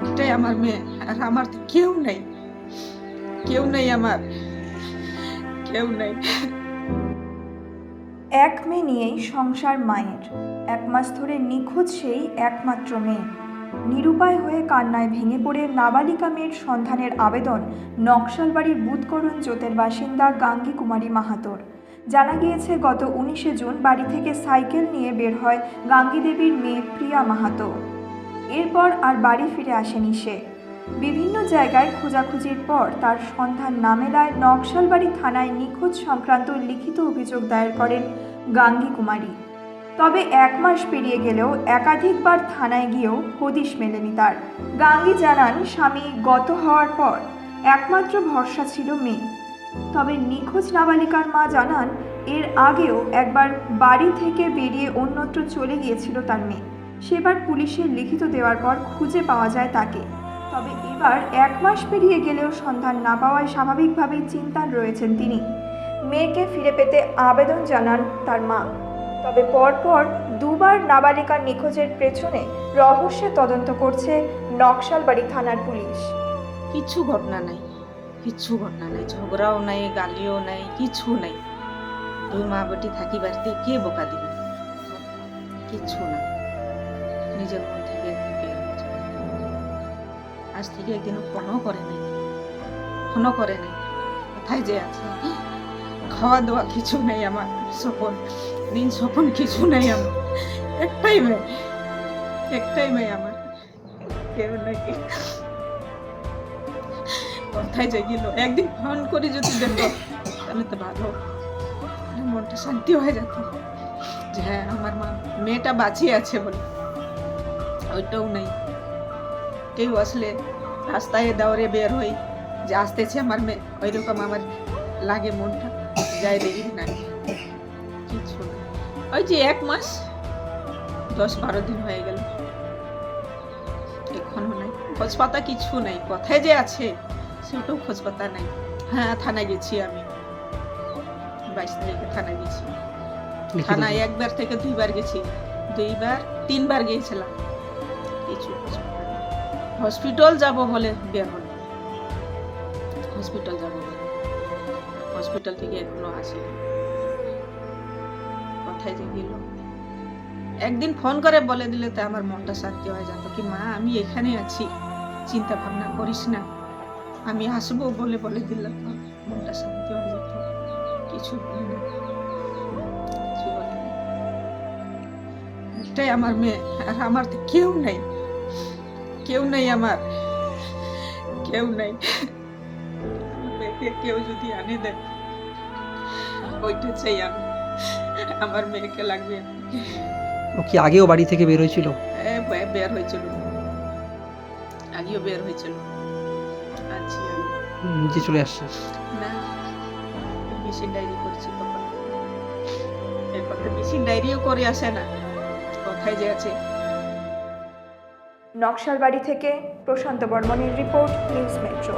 এটাই আমার মেয়ে, আর আমার তো কেউ নেই, কেউ নেই, আমার কেউ নেই। এক মেয়ে নিয়েই সংসার মায়ের। 1 মাস ধরে নিখোঁজ সেই একমাত্র মেয়ে। নিরুপায় হয়ে কান্নায় ভেঙে পড়ে নাবালিকা মেয়ের সন্ধানের আবেদন নকশালবাড়ির বুধকরণ জোতের বাসিন্দা গাঙ্গী কুমারী মাহাতোর। জানা গিয়েছে গত 19শে জুন বাড়ি থেকে সাইকেল নিয়ে বের হয় গাঙ্গী দেবীর মেয়ে প্রিয়া মাহাতো। এরপর আর বাড়ি ফিরে আসেনি সে। বিভিন্ন জায়গায় খোঁজাখুঁজির পর তার সন্ধান না মেলায় নকশালবাড়ি থানায় নিখোঁজ সংক্রান্ত লিখিত অভিযোগ দায়ের করেন গাঙ্গী কুমারী। তবে 1 মাস পেরিয়ে গেলেও একাধিকবার থানায় গিয়েও হদিশ মেলেনি তার। গাঙ্গী জানান, স্বামী গত হওয়ার পর একমাত্র ভরসা ছিল মেয়ে। তবে নিখোঁজ নাবালিকার মা জানান, এর আগেও একবার বাড়ি থেকে বেরিয়ে অন্যত্র চলে গিয়েছিল তার মেয়ে। সেবার পুলিশের লিখিত দেওয়ার পর খুঁজে পাওয়া যায় তাকে। তবে এবার 1 মাস পেরিয়ে গেলেও সন্ধান না পাওয়ায় স্বাভাবিকভাবেই চিন্তায় রয়েছেন তিনি। মেয়েকে ফিরে পেতে আবেদন জানান তার মা। তবে পরপর 2 বার নাবালিকার নিখোঁজের পেছনে রহস্যে তদন্ত করছে নকশালবাড়ি থানার পুলিশ। কিছু ঘটনা নাই, কিছু ঘটনা নাই, ঝগড়াও নাই, গালিও নাই, কিছু নাই। 2 মা বেটি থাকি বাড়িতে কে বোকা দিবে? কিছু না, নিজের মন থেকে বের হয়ে যাবে। আজ থেকে একদিনও ফোনও করে নাই, ফোনও করে নাই। কোথায় যে আছে, খাওয়া দাওয়া কিছু নেই আমার, স্বপন দিন স্বপন কিছু নেই আমার। একটাই মেয়ে, একটাই মেয়ে আমার, কেউ নাকি কোথায় যে গেল। একদিন ফোন করে যদি দেখবো তাহলে তো ভালো, মনটা শান্তি হয়ে যেত যে হ্যাঁ আমার মা মেয়েটা বাঁচিয়ে আছে বলে। ওইটাও নেই। কেউ আসলে রাস্তায় দৌড়ে বের হই যে আসতেছে আমার মেয়ে, ওই রকম আমার লাগে মনটা, যাই দেখি না, কিছু না। ওই যে 1 মাস 10-12 দিন হয়ে গেল, এখনো নাই খোঁজ পাতা, কিছু নাই। কোথায় যে আছে সেটাও খোঁজ পাতা নাই। হ্যাঁ থানায় গেছি আমি, 22 তারিখে থানায় গেছি। থানায় 1 বার থেকে 2 বার গেছি, 2 বার 3 বার গিয়েছিলাম, কিছু খোঁজ পাতা নেই। হসপিটাল যাব বলে বের হল, হসপিটাল যাব বলে, হসপিটাল থেকে এখনো আসেনি। কোথায় যে গেল? একদিন ফোন করে বলে দিলে তো আমার মনটা শান্তি হয়ে যেত কি মা আমি এখানে আছি, চিন্তা ভাবনা করিস না, আমি আসবো বলে বলে দিলাম, মনটা শান্তি হয়ে যেত। কিছু বলিনি, কিছু বলিনি। এটাই আমার মেয়ে, আর আমার তো কেউ নেই, কেউ নেই, আমার কেউ নেই। মেয়েকে কেউ যদি আনে দেয় ওইটা চাই আমি, আমার মেয়েকে লাগবে। ও কি আগেও বাড়ি থেকে বের হয়েছিল? বের হয়েছিল, আগেও বের হয়েছিল। আছি আমি, নিজে চলে আসছে না বেশি ডায়েরি করছি তখন, এরপর তো বেশি ডায়েরিও করে আসে না। কোথায় যে আছে। নকশালবাড়ি থেকে প্রশান্ত বর্মণের রিপোর্ট, নিউজ মেট্রো।